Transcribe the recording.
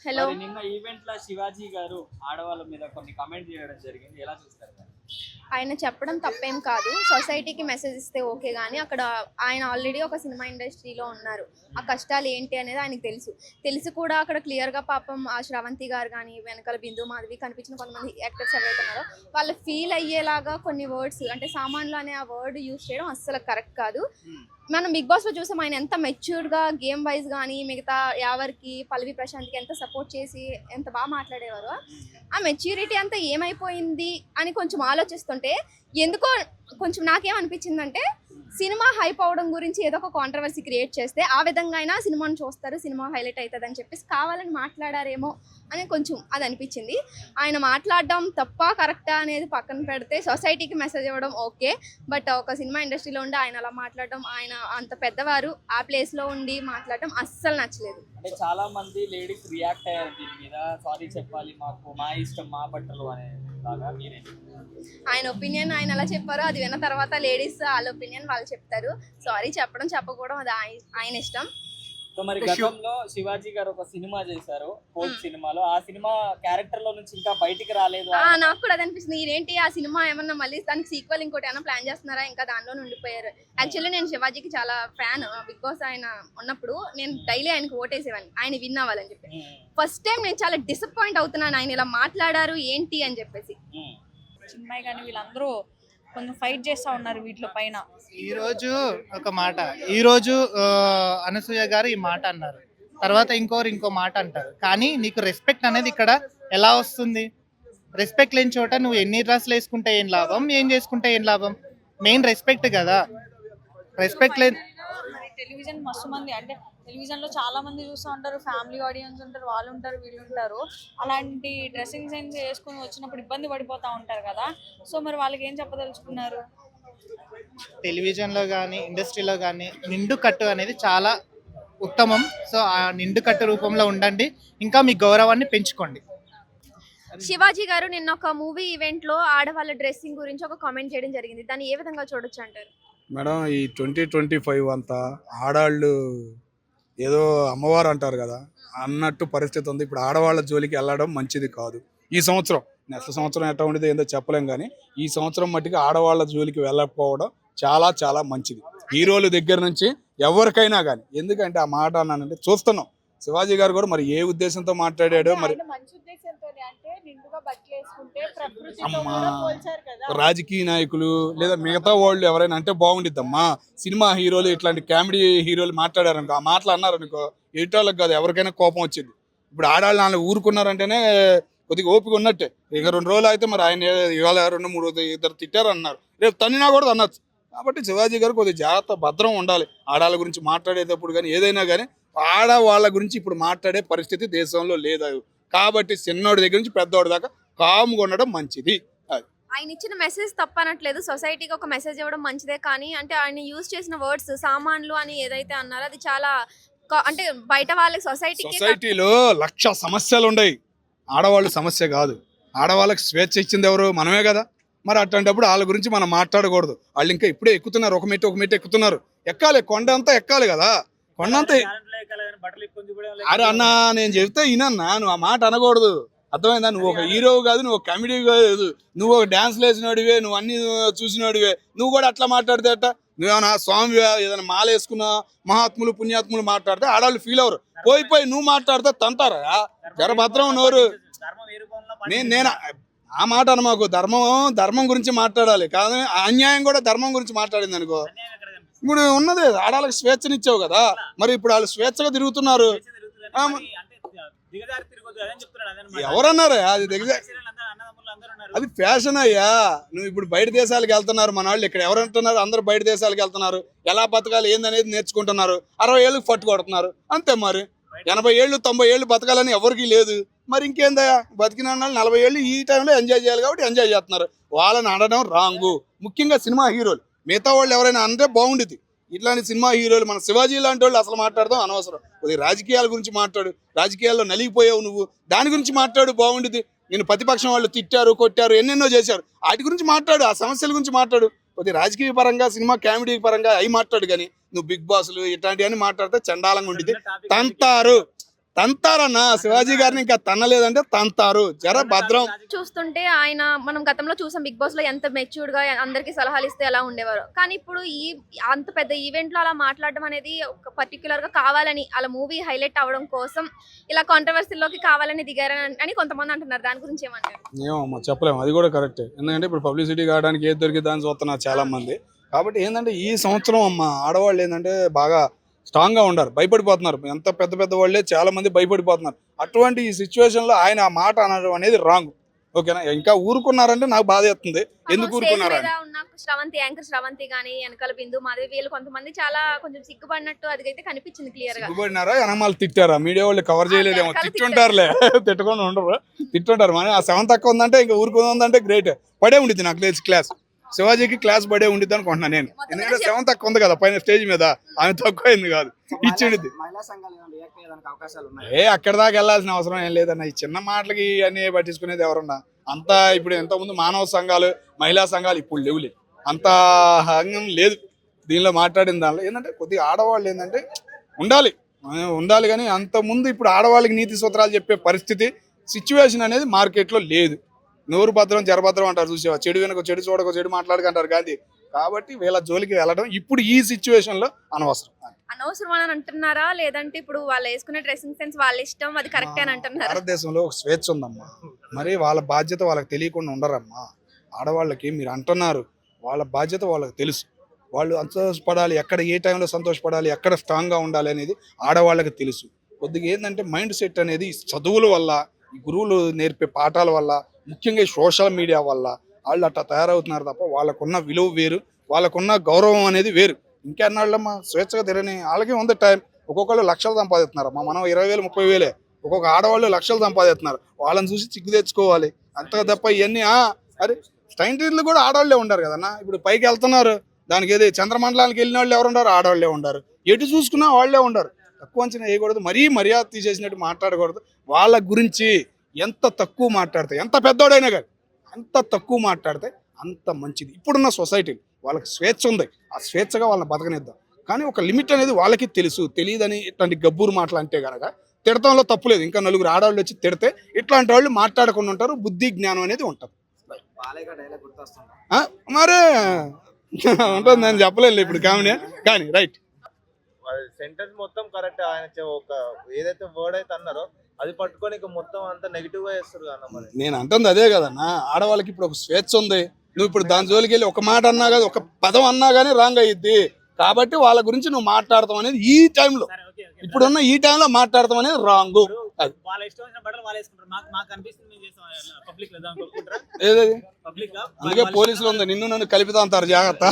Hello. మరి నిన్న event లో శివాజీ గారు ఆడవాళ్ళ మీద కొన్ని కామెంట్ చేయడం జరిగింది, ఎలా చూస్తారు దాన్ని? ఆయన చెప్పడం తప్పేం కాదు. సొసైటీకి మెసేజ్ ఇస్తే ఓకే, కానీ అక్కడ ఆయన ఆల్రెడీ ఒక సినిమా ఇండస్ట్రీలో ఉన్నారు. ఆ కష్టాలు ఏంటి అనేది ఆయనకు తెలిసి కూడా అక్కడ క్లియర్గా పాపం ఆ శ్రవంతి గారు కానీ వెనకాల బిందు మాధవి కనిపించిన కొంతమంది యాక్టర్స్ ఎవరైతే ఉన్నారో వాళ్ళు ఫీల్ అయ్యేలాగా కొన్ని వర్డ్స్ అంటే సామాన్లు అనే ఆ వర్డ్ యూజ్ చేయడం అస్సలు కరెక్ట్ కాదు. మనం బిగ్ బాస్లో చూసాం ఆయన ఎంత మెచ్యూర్డ్గా గేమ్ వైజ్ కానీ మిగతా యావరికి పల్లవి ప్రశాంత్కి ఎంత సపోర్ట్ చేసి ఎంత బాగా మాట్లాడేవారు. ఆ మెచ్యూరిటీ అంతా ఏమైపోయింది అని కొంచెం ఆలోచిస్తుంటే ఎందుకో కొంచెం నాకేమనిపించిందంటే సినిమా హైప్ అవడం గురించి ఏదో ఒక కాంట్రవర్సీ క్రియేట్ చేస్తే ఆ విధంగా అయినా సినిమాను చూస్తారు, సినిమా హైలైట్ అవుతుంది అని చెప్పేసి కావాలని మాట్లాడారేమో అని కొంచెం అది అనిపించింది. ఆయన మాట్లాడడం తప్ప కరెక్టా అనేది పక్కన పెడితే సొసైటీకి మెసేజ్ ఇవ్వడం ఓకే, బట్ ఒక సినిమా ఇండస్ట్రీలో ఉండి ఆయన అలా మాట్లాడడం, ఆయన అంత పెద్దవారు ఆ ప్లేస్లో ఉండి మాట్లాడడం అస్సలు నచ్చలేదు. అంటే చాలా మంది లేడీస్ రియాక్ట్ అయ్యారు దీని మీద, సారీ చెప్పాలి మాకు, మా ఇష్టం మా బట్టలు అనే లాగా. మీరే ఆయన ఒపీనియన్ ఆయన ఎలా చెప్పారో అది విన్న తర్వాత లేడీస్ వాళ్ళ ఒపీనియన్ వాళ్ళు చెప్తారు. సారీ చెప్పడం చెప్పకపోవడం అది ఆయన ఇష్టం. సో మరి గతంలో శివాజీ గారు ఒక సినిమా చేశారు, కోల్డ్ సినిమాలో. ఆ సినిమా క్యారెక్టర్ లో నుంచి ఇంకా బయటికి రాలేదు. నాకు కూడా అది అనిపిస్తుంది, ఏంటి ఆ సినిమా ఏమన్నా మళ్ళీ దానికి సీక్వెల్ ఇంకోటి ఏమైనా ప్లాన్ చేస్తున్నారా, ఇంకా దానిలో ఉండిపోయారు. యాక్చువల్లీ నేను శివాజీకి చాలా ఫ్యాన్. బిగ్ బాస్ ఆయన ఉన్నప్పుడు నేను డైలీ ఆయనకు ఓటేసేవాడిని, ఆయన విన్ అవ్వాలని చెప్పి. ఫస్ట్ టైం నేను చాలా డిసప్పాయింట్ అవుతున్నాను ఆయన ఇలా మాట్లాడారు ఏంటి అని చెప్పేసి. చిన్మయ్ కానీ వీళ్ళందరూ కొంచెం ఫైట్ చేస్తూ ఉన్నారు వీటిలో పైన. ఈరోజు ఒక మాట, ఈరోజు అనసూయ గారు ఈ మాట అన్నారు, తర్వాత ఇంకో మాట అంటారు. కానీ నీకు రెస్పెక్ట్ అనేది ఇక్కడ ఎలా వస్తుంది? రెస్పెక్ట్ లేని చోట నువ్వు ఎన్ని డ్రెస్సులు వేసుకుంటే ఏం లాభం, ఏం చేసుకుంటే ఏం లాభం? మెయిన్ రెస్పెక్ట్ కదా. రెస్పెక్ట్ లేదు. టెలివిజన్ మస్తు మంది అంటే టెలివిజన్లో చాలా మంది చూస్తూ ఉంటారు, ఫ్యామిలీ ఆడియన్స్ ఉంటారు, వాళ్ళు ఉంటారు వీళ్ళు ఉంటారు. అలాంటి డ్రెస్సింగ్ సెన్స్ వేసుకొని వచ్చినప్పుడు ఇబ్బంది పడిపోతూ ఉంటారు కదా. సో మరి వాళ్ళకి ఏం చెప్పదలుచుకున్నారు? టెలివిజన్లో కానీ ఇండస్ట్రీలో కానీ నిండు కట్టు అనేది చాలా ఉత్తమం. సో ఆ నిండు కట్టు రూపంలో ఉండండి, ఇంకా మీ గౌరవాన్ని పెంచుకోండి. శివాజీ గారు నిన్న ఒక మూవీ ఈవెంట్ లో ఆడవాళ్ళ డ్రెస్సింగ్ గురించి ఒక కామెంట్ చేయడం జరిగింది, దాన్ని ఏ విధంగా చూడొచ్చు అంటారు? మేడం, ఈ 2025 అంతా ఆడవాళ్ళు ఏదో అమ్మవారు అంటారు కదా అన్నట్టు పరిస్థితి ఉంది. ఇప్పుడు ఆడవాళ్ళ జోలికి వెళ్ళడం మంచిది కాదు. ఈ సంవత్సరం, నెక్స్ట్ సంవత్సరం ఎట్లా ఉండేది ఏందో చెప్పలేం, కానీ ఈ సంవత్సరం మట్టికి ఆడవాళ్ళ జోలికి వెళ్ళకపోవడం చాలా చాలా మంచిది. హీరోల దగ్గర నుంచి ఎవరికైనా కానీ. ఎందుకంటే ఆ మాట అన్నానంటే చూస్తున్నాం, శివాజీ గారు కూడా మరి ఏ ఉద్దేశంతో మాట్లాడాడో మరి. అమ్మా, రాజకీయ నాయకులు లేదా మిగతా వాళ్ళు ఎవరైనా అంటే బాగుండిద్దమ్మా. సినిమా హీరోలు ఇట్లాంటి కామెడీ హీరోలు మాట్లాడారనుకో, ఆ మాటలు అన్నారనుకో, ఎయిటోళ్ళకి కాదు ఎవరికైనా కోపం వచ్చింది. ఇప్పుడు ఆడాళ్ళు నాలుగు ఊరుకున్నారంటేనే కొద్దిగా ఓపిక ఉన్నట్టే. ఇక 2 రోజులు అయితే మరి ఆయన ఇవాళ 2-3 ఇద్దరు తిట్టారు అన్నారు, రేపు తన్నినా కూడా అనొచ్చు. కాబట్టి శివాజీ గారు కొద్దిగా జాగ్రత్త, భద్రం ఉండాలి ఆడాళ్ళ గురించి మాట్లాడేటప్పుడు. కానీ ఏదైనా కానీ ఆడవాళ్ళ గురించి ఇప్పుడు మాట్లాడే పరిస్థితి దేశంలో లేదు. కాబట్టి చిన్నోడి దగ్గర నుంచి పెద్దోడి దాకా కామ్గా ఉండడం మంచిది. ఆయన ఇచ్చిన మెసేజ్ తప్పనట్లేదు, సొసైటీకి ఒక మెసేజ్ ఇవ్వడం మంచిదే. కానీ అంటే ఆయన యూజ్ చేసిన వర్డ్స్ సామాన్లు అని ఏదైతే అన్నారో అది చాలా అంటే బయట వాళ్ళకి సొసైటీలో 1,00,000 సమస్యలు ఉన్నాయి, ఆడవాళ్ళు సమస్య కాదు. ఆడవాళ్ళకి స్వేచ్ఛ ఇచ్చింది ఎవరు? మనమే కదా. మరి అట్లాంటప్పుడు వాళ్ళ గురించి మనం మాట్లాడకూడదు. వాళ్ళు ఇంకా ఇప్పుడే ఎక్కుతున్నారు, ఒక మెట్టు ఎక్కుతున్నారు. ఎక్కాలి, కొండ అంతా ఎక్కాలి కదా. కొండ అంతా అరే అన్నా, నేను చెప్తే వినన్నా, నువ్వు ఆ మాట అనకూడదు, అర్థమైందా? నువ్వు ఒక హీరో కాదు, నువ్వు ఒక కామెడీ కాదు, నువ్వు ఒక డాన్స్లు వేసినోడివే, నువ్వు అన్ని చూసినోడివే, నువ్వు కూడా అట్లా మాట్లాడితే అట్ట. నువ్వేమన్నా స్వామి ఏదైనా మాల వేసుకున్న మహాత్ములు పుణ్యాత్ములు మాట్లాడితే ఆడవాళ్ళు ఫీల్ అవరు. పోయి నువ్వు మాట్లాడితే తంతారా? జరభద్రం నోరు. నేను ఆ మాట అనమాకు. ధర్మం గురించి మాట్లాడాలి, కానీ అన్యాయం కూడా ధర్మం గురించి మాట్లాడింది అనుకో. ఇప్పుడు ఉన్నది ఆడవాళ్ళకి స్వేచ్ఛనిచ్చావు కదా, మరి ఇప్పుడు వాళ్ళు స్వేచ్ఛగా తిరుగుతున్నారు. ఎవరన్నారు అది అది ఫ్యాషన్ అయ్యా. నువ్వు ఇప్పుడు బయట దేశాలకు వెళ్తున్నారు మన వాళ్ళు, ఇక్కడ ఎవరంటున్నారు? అందరూ బయట దేశాలకు వెళ్తున్నారు, ఎలా బతకాలి ఏందనేది నేర్చుకుంటున్నారు. 60 ఏళ్ళకి పట్టుకొడుతున్నారు అంతే. మరి 80 ఏళ్ళు 90 ఏళ్ళు బతకాలని ఎవరికి లేదు. మరి ఇంకేందా, బతికిన వాళ్ళు 40 ఏళ్ళు ఈ టైంలో ఎంజాయ్ చేయాలి కాబట్టి ఎంజాయ్ చేస్తున్నారు. వాళ్ళని అనడం రాంగు. ముఖ్యంగా సినిమా హీరోలు. మిగతా వాళ్ళు ఎవరైనా అంటే బాగుండేది, ఇట్లాంటి సినిమా హీరోలు మన శివాజీ లాంటి వాళ్ళు అసలు మాట్లాడదాం అనవసరం. కొద్దిగా రాజకీయాల గురించి మాట్లాడు, రాజకీయాల్లో నలిగిపోయావు నువ్వు, దాని గురించి మాట్లాడు బాగుండేది. నేను ప్రతిపక్షం వాళ్ళు తిట్టారు, కొట్టారు, ఎన్నెన్నో చేశారు, వాటి గురించి మాట్లాడు, ఆ సమస్యల గురించి మాట్లాడు. కొద్దిగా రాజకీయ పరంగా, సినిమా కామెడీ పరంగా అవి మాట్లాడు. కానీ నువ్వు బిగ్ బాస్లు ఇట్లాంటివన్నీ మాట్లాడితే చండాలంగా ఉండేది. తంతారన్న శివాజీ గారిని ఇంకా తన్నలేదంటే తంతారు. జర భద్రం. చూస్తుంటే ఆయన మనం గతంలో చూసాం బిగ్ బాస్ లో ఎంత మెచ్యూర్డ్ గా అందరికి సలహాలు ఇస్తే ఎలా ఉండేవారు. కానీ ఇప్పుడు ఈ అంత పెద్ద ఈవెంట్ లో అలా మాట్లాడడం అనేది ఒక పర్టికులర్ గా కావాలని అలా మూవీ హైలైట్ అవ్వడం కోసం ఇలా కాంట్రవర్సీలోకి కావాలని దిగారని అని కొంతమంది అంటున్నారు. దాని గురించి ఏమంటారు? ఏమమ్మా చెప్పలేము, అది కూడా కరెక్టే. ఎందుకంటే ఇప్పుడు పబ్లిసిటీ కావడానికి ఏది దొరికి దాన్ని చూస్తున్నారు చాలా మంది. కాబట్టి ఏంటంటే ఈ సంవత్సరం అమ్మ ఆడవాళ్ళు ఏంటంటే బాగా స్ట్రాంగ్ గా ఉన్నారు, భయపడిపోతున్నారు. ఎంత పెద్ద పెద్ద వాళ్ళే చాలా మంది భయపడిపోతున్నారు. అటువంటి ఈ సిచ్యువేషన్ లో ఆయన ఆ మాట అనడం అనేది రాంగ్. ఓకేనా? ఇంకా ఊరుకున్నారంటే నాకు బాధ వేస్తుంది. ఎందుకు ఊరుకున్నారని. శ్రవంతి యాంకర్ శ్రవంతి గానీ వెనకాల బిందు మాధవి వీళ్ళు కొంతమంది చాలా కొంచెం సిగ్గుపడినట్టు అది అయితే కనిపించింది క్లియర్ గా. సిగ్గుపడినారా వెనమాలు తిట్టారా? మీడియా వాళ్ళు కవర్ చేయలేదేమో. తిట్టుంటారులే, తిట్టకుండా ఉండరు, తిట్టుంటారు. మరి ఆ 7th అక్క ఉందంటే ఇంకా ఊరుకుందంటే గ్రేట్. పడే ఉండిద్ది నాకు తెలిసి క్లాస్. శివాజీకి క్లాస్ పడే ఉండిద్ది అనుకుంటున్నాను నేను. ఎందుకంటే 7th అక్క ఉంది కదా పైన స్టేజ్ మీద, ఆమె తక్కువ అయింది కాదు, ఇచ్చిండిద్ది. అక్కడ దాకా వెళ్ళాల్సిన అవసరం ఏం లేదన్న. ఈ చిన్న మాటలకి అన్ని పట్టించుకునేది ఎవరన్నా. అంతా ఇప్పుడు ఎంతమంది మానవ సంఘాలు, మహిళా సంఘాలు ఇప్పుడు లేవులే, అంత అంగం లేదు దీనిలో మాట్లాడిన దానిలో. ఏంటంటే కొద్దిగా ఆడవాళ్ళు ఏంటంటే ఉండాలి కానీ అంత ముందు ఇప్పుడు ఆడవాళ్ళకి నీతి సూత్రాలు చెప్పే పరిస్థితి సిచ్యువేషన్ అనేది మార్కెట్లో లేదు. నోరు భద్రం జరభద్రం అంటారు చూసేవా, చెడు వెనక చెడు చూడక చెడు మాట్లాడుకుంటారు గాంధీ. కాబట్టి వీళ్ళ జోలికి వెళ్ళడం ఇప్పుడు ఈ సిచ్యువేషన్ లో అనవసరం అని అంటున్నారా? లేదంటే ఇప్పుడు వాళ్ళు వేసుకునే డ్రెస్సింగ్ సెన్స్ వాళ్ళ ఇష్టం, అది కరెక్ట్ అని అంటున్నారు. భారతదేశంలో ఒక స్వేచ్ఛ ఉందమ్మా, మరి వాళ్ళ బాధ్యత వాళ్ళకి తెలియకుండా ఉండరమ్మా. ఆడవాళ్ళకి మీరు అంటున్నారు, వాళ్ళ బాధ్యత వాళ్ళకి తెలుసు. వాళ్ళు సంతోషపడాలి, ఎక్కడ ఏ టైంలో సంతోషపడాలి, ఎక్కడ స్ట్రాంగ్గా ఉండాలి అనేది ఆడవాళ్ళకి తెలుసు. కొద్దిగా ఏంటంటే మైండ్ సెట్ అనేది చదువుల వల్ల, ఈ గురువులు నేర్పే పాఠాల వల్ల, ముఖ్యంగా ఈ సోషల్ మీడియా వల్ల వాళ్ళు అట్లా తయారవుతున్నారు తప్ప వాళ్ళకున్న విలువ వేరు, వాళ్ళకున్న గౌరవం అనేది వేరు. ఇంకెన్నాళ్ళమ్మా స్వేచ్ఛగా తిరగని వాళ్ళకి ఉంది టైం. ఒక్కొక్కళ్ళు లక్షలు సంపాదిస్తున్నారు అమ్మా, మనం 20,000 30,000. ఒక్కొక్క ఆడవాళ్ళు లక్షలు సంపాదిస్తున్నారు. వాళ్ళని చూసి చిక్కు తెచ్చుకోవాలి అంతే తప్ప ఇవన్నీ. అరే స్టైంటీర్లు కూడా ఆడవాళ్ళే ఉంటారు కదన్నా. ఇప్పుడు పైకి వెళ్తున్నారు, దానికి ఏది చంద్రమండలానికి వెళ్ళిన వాళ్ళు ఎవరు ఉంటారు? ఆడవాళ్ళే ఉంటారు. ఎటు చూసుకున్నా వాళ్ళే ఉంటారు. తక్కువ అంచనా వేయకూడదు, మరీ మర్యాద తీసేసినట్టు మాట్లాడకూడదు. వాళ్ళ గురించి ఎంత తక్కువ మాట్లాడితే, ఎంత పెద్దోడైనా కానీ అంత తక్కువ మాట్లాడితే అంత మంచిది. ఇప్పుడున్న సొసైటీ వాళ్ళకి స్వేచ్ఛ ఉంది, ఆ స్వేచ్ఛగా వాళ్ళని బతకనిద్దాం. కానీ ఒక లిమిట్ అనేది వాళ్ళకి తెలుసు. తెలియదని ఇట్లాంటి గబ్బూరు మాటలు అంటే కనుక తిడతంలో తప్పులేదు. ఇంకా నలుగురు ఆడవాళ్ళు వచ్చి తిడితే ఇట్లాంటి వాళ్ళు మాట్లాడకుండా ఉంటారు, బుద్ధి జ్ఞానం అనేది ఉంటుంది. మరే ఉంటుంది అని చెప్పలేదు ఇప్పుడు కామెడీ కానీ రైట్. సెంటెన్స్ మొత్తం కరెక్ట్. ఆయన ఒక ఏదైతే వర్డ్ అయితే అన్నారో అది పట్టుకొని ఇక మొత్తం అంతా నెగిటివ్ గా చేస్తారు కదా. మరి నేను అంటుంది అదే కదన్నా, ఆడవాళ్ళకి ఇప్పుడు ఒక స్వేచ్ఛ ఉంది. నువ్వు ఇప్పుడు దాని జోలికి వెళ్ళి ఒక మాట అన్నా కానీ, ఒక పదం అన్నా కానీ రాంగ్ అయ్యిద్ది. కాబట్టి వాళ్ళ గురించి నువ్వు మాట్లాడతాం అనేది ఈ టైంలో, ఇప్పుడున్న ఈ టైంలో మాట్లాడతాం అనేది రాంగ్. ఏదది అందుకే పోలీసులు ఉంది, నిన్ను నన్ను కలిపితా అంటారు, జాగ్రత్త.